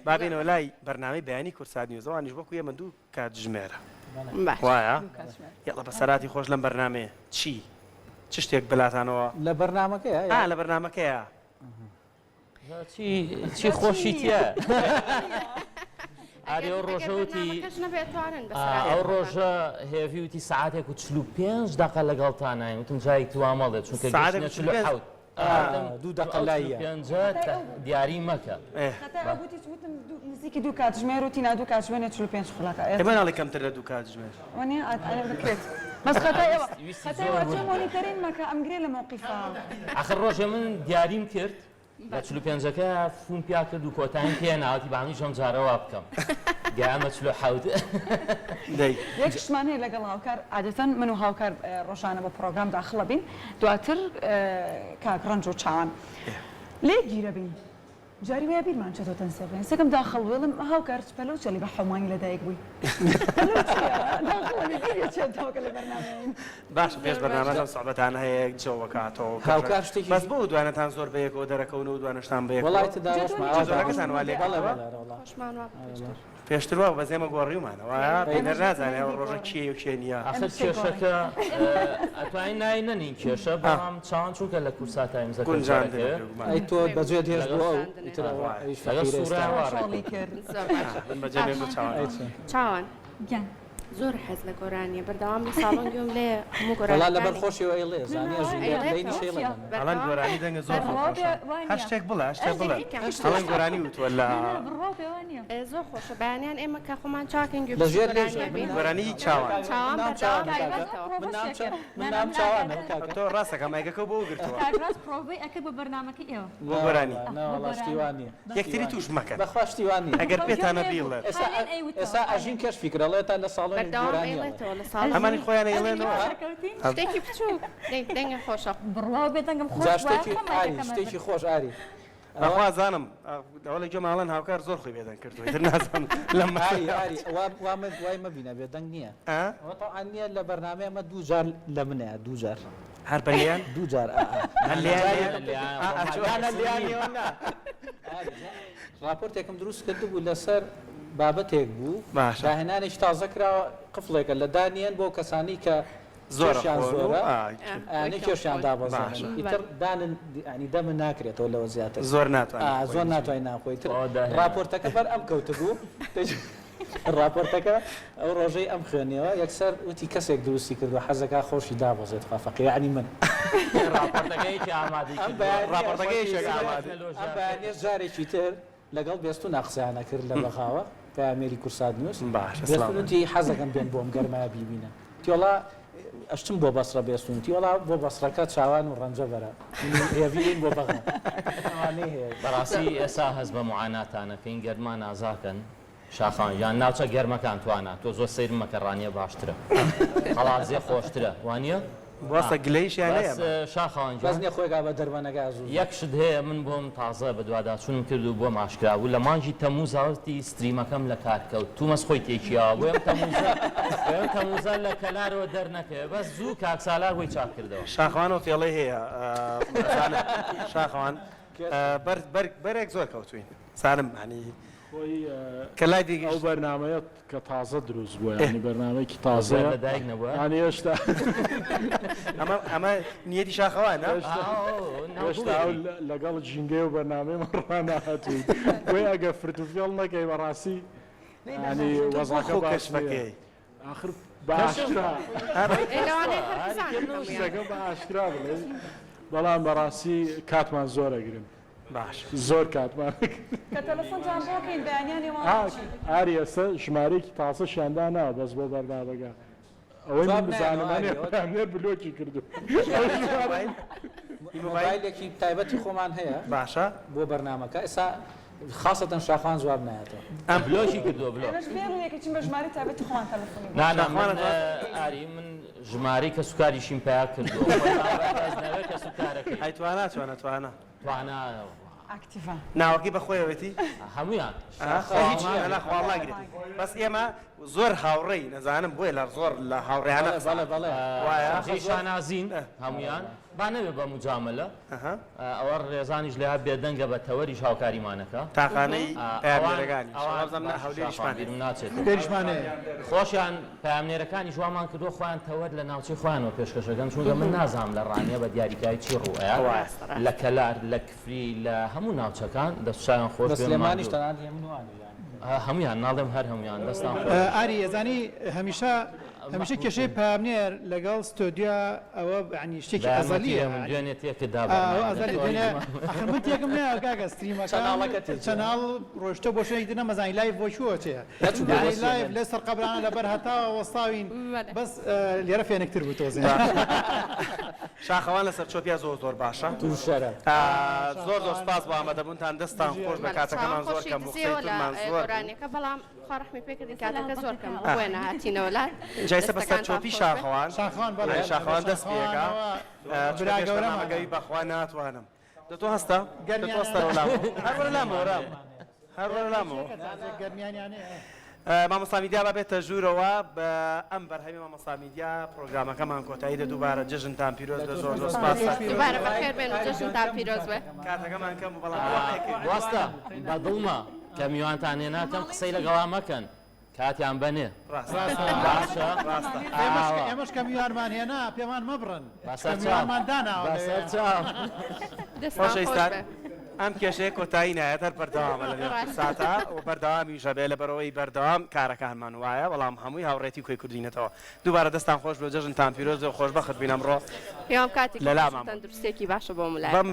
بابێنەوە لای بەرنامەی بەیانی کورسات نیوزەوانیش وەکو ئێمە دوو کاتژمێرە باش وایە یاڵە بەسەراتی خۆش لەم بەرنامەیە چی چ شتێک بلاتانەوە لە بەرنامەکەی لە بەرنامەکەیە چی خۆشی تیە ئاری ئەو ڕۆژەوتی ئەو ڕۆژە هێوی وتی سعاتێک و 45 دقە لەگەڵتانای وتم جایەک توامەڵێت چونکە ساعتێک 45 دوو دقە لایە دیاری مەکە نزیکی دوو کاتژمێر و تینا دوو کاتژمێرێت 45 خڵاکە ئێمە ناڵی کەمتر لە دوو کاتژمێر وانێ دەکرێت بەس خەتایەوە چۆن مۆنیتەرین مەکە ئەمگرێ لە مووقیفا آخر ڕۆژێ من دیاریم کرد لە 45ەکە فون پیا کرد و کۆتایی پێ ناوەتی بامی شەم جارەوە بکەم گیامە 47 یەک شتمان هەیە لەگەڵ هاوکار عادەتەن من و هاوکار ڕۆژانە بە پرۆگرام داخڵە بین دواتر کاک ڕەنج و چاوان لێ گیرە بین جاری وایە بیرمان چێتەوە تەنسێڵێن سەکەم داخڵ وێڵم هاوکار پەلە و چەلی بە حەمانی لەدایک بووی باش پێش بەرنامەتان سەحبەتان هەیە جەوە کاتەوە هاوکار شتێکی بەس بۆ دوانەتان زۆر بەیەکەوە دەرەکەون و دوانەشتان بەیەک وڵایتە داوەشمان وا لێگەڵەوە پێشتر وە بەزێمە گۆڕیومانەوە پێنەر نازانێ ئەو ڕۆژە کێ و کێ نییە آخر کێشەکە ئەتوانین نای نەنین کێشە بەڵام چاوان چووکە لە کورساتای ئەی تۆ بەجێ هێز بۆ چاوان زۆر حەز لە گۆرانیە بەردەوام لە ساڵۆن گوێم لێ هەموو گۆرانی لەبەر خۆشیەوە ئەیڵێ زانیێژی شێڵە هەڵەن گۆرانی دەنگە زۆر هەر شتێک بڵە شتێک بڵە هەڵەن گۆرانی وتوە لە زۆر خۆشە بەیانیان ئێمە کە خۆمان چاکەین گۆرانی چاوان من نام چاوانە تۆ ڕاستەکە مایگەکە بۆ گرتووە پرۆڤی ئەکرد بۆ بەرنامەکەی ئێوە بۆ گۆرانی شتیوانە یەکتری توش مەکە بەخواشتیوانی ئەگەر پێتانە بیڵێت ئێستا ئەژین کەش فکرەڵێتان لە ساڵۆنی گۆرانی ئەمانی خۆیان ئەیڵێنەوە شتێکی بچوو دەنگە خۆشە بڕوا بێدەنگم خۆش شتێکی خۆش ئاری ئەخوا زانم ئەوڵی جۆ ماڵەن هاوکار زۆر خۆی بێدەنگ کردوێت نازانم لەم وای مەبینە بێدەنگ نییە ئەوان نییە لە بەرنامەیە ئەمە دوو جار لە منەیە دوو جار هەر بەلیان دوو جار راپۆرتێکم دروست کرد بوو لەسەر بابەتێک بوو داهێنانێکی تازە کراوە قفڵێکە لە دانیان بۆ کەسانی کە زۆرشیان زۆرە کێشیان دابەزانن ئیتر دانن ینی دەمە ناکرێتەوە لەوە زیاتر زۆر زۆر ناتوانین ناخۆیتر راپۆرتەکە بەر ئەم کەوتە بوو راپۆرتەکە ئەو ڕۆژەی ئەم خوێنیەوە یەکسەر وتی کەسێک دروستی کردو حەزەکە خۆشی دابەزێت فەقی یعنی من بەیانێ جارێکی تر لەگەڵ بێستون قسەیانە کرد لە بەخاوە کە ئەمێری کورسات نووس بێستونتی حەزەکەم بێن بۆم گەرمایە بیبینە تیۆڵا ئەشتم بۆ بەسرە بێستون تیۆڵا بۆ بەسرەکە چاوان و ڕەنجە بەرە هێڤین بۆ بەغم بەڕاستی ئێستا هەز بە معاناتانەکەین گەرمان ئازاکەن شاخان یان ناوچە گەرمەکان توانە تۆ زۆر سەیرم مەکەڕانیە باشترە هەڵازێ خۆشترە وانە واسە گلەیشیان شاخان بەزنی خۆیگا بە دەرمانەکە زوو یەک شت هەیە من بۆم تازە بە دوواداچوونم کرد و بۆ ماشکرا و لە مانجی تەمووزاوتی ستریمەکەم لە کارکەوت تومەس خۆی تێکیاوە بۆم تەمووزە لە کەلارەوە دەرنەکەوێت بەس زوو کاکسالار بۆی چاک کردەوە شاخوان و فێڵەی هەیە شاخوان بەرێک زۆر کەوتوین سارم هەنی کەلای دیگە ئەو بەرنامەیە کە تازە دروست بووە ینی بەرنامەیەکی تازە لەدایک نەبووە ینی هێشتا ئەمە نیەتی شاخەوانە هێشتا لەگەڵ ژینگەی و بەرنامەی ڕانەهاتووی بۆی ئەگە فرتوفێڵ نەکەی بەڕاستی ینی وەزەکە کەشفەکەی آخر باشترا بە ئاشکرا بڵێ بەڵام بەڕاستی کاتمان زۆر ئەگرن باش زۆر کاتمان کە تەلەفۆنجان بۆکەین بەیانیانی ئاری ئێستا ژمارەیەکی تاسە شیاندا ناوە بەس بۆ بەرنامەکە ئەوەی من بزانمانێ بلۆکی کردو مۆبایلێکی تایبەتی خۆمان هەیە باشە بۆ بەرنامەکە ئێستا خاصەتەن شاخوان جواب نایەتەوە ئەم بلۆکی کردووە بلۆ یەکێکی بە ژماری تایبەتی خۆمان تەلەفۆنی نانەخوانە ئاری من ژمارەی کە سوکاریشیم پیا کردووە کە سوکارەکە ئەیتوانە توانە ئاکتیڤە ناوەکی بەخۆیەوەتی هەمویان هیچ بەس ئێمە زۆر هاوڕێی نەزانم بۆیە لە زۆر لە هاوڕێیانە شانازین هەمویان با نەبێ بە مجاملە ئەوە ڕێزانیش لێ بێدەنگە بە تەوەری هاوکاریمانەکە تاقانەی پامێرەکانی بیرم ناچێت پێشمانەیە خۆشیان پامێرەکانی جووامان کردو خۆیان تەوەر لە ناوچەی خۆیانەوە پێشکەشەکەن چونکە من نازانم لە ڕانیە بە دیاریکایی چی ڕوئە لە کەلار لە کفری لە هەموو ناوچەکان دەستشایان خۆش سلێمانیش تەنان هەمویان ناڵێم هەر هەمویان دەستان ئاری ئەزانی هەمیشە کێشەی پامنێر لەگەڵ ستۆدیا ئەوە عنی شتێکی ئەزەلیە دوێنێ تێکدا من تێکم نێ کاکە ستریمەکە چەناڵ ڕۆشتە بۆ شوێنی دنە مەزانی لایڤ بۆ چووەتەیە لایڤ لە سەر قەبرانە لەبەر هەتاوە وەستاوین بەس لێرە فێنکتر بوو تۆزێ شاخەوان لەسەر چۆپیا زۆر باشە زۆر سپاس بۆ ئامادەبوونتان دەستان خۆش بە کاتەکەمان زۆر کەم بوو قسەیترمان زۆر گۆرانیەکە بەڵام خۆڕەحمی پێکردی کاتەکە زۆر کەم بووە هاتینەوە لای جایسە بەسەر چۆپی شاخەوان دەست پێکا براگەورەمەگەوی بەخوا ناتوانم دەتۆ هەستا هەروەرە لامەوە مامۆستا میدیا بابێتە ژوورەوە بە ئەم بەرهەمی مامۆستا میدیا پرۆگرامەکەمان کۆتایی دە دووبارە جژنتان پیرۆز بە زۆر سپاس دووبارە بەخێر بێن و جژنتان پیرۆز بێ کاتەکەمان کەم و بەڵام ڕاستە بەدڵمە کە میوانتان هێناکەم قسەی لەگەڵا مەکەن کاتیان بەنێ باشە ئێمەش کە میوانمان هێنا پێمان مەبڕن بەسەرچاومان داناوە خۆشەویستان ئەم کێشەیە کۆتایی نایەت هەر بەردەوامە لە ساتە و بەردەوامی ژەبێ لە بەرەوەی بەردەوام کارەکانمان وایە بەڵام هەمووی هاوڕێتی کۆی کوردینەتەوە دووبارە دەستان خۆش بۆ جەژنتان پیرۆز و خۆشبەخت بینم ڕۆ پێوام کاتێک لە لامان تەندروستێکی باشە بۆ ملای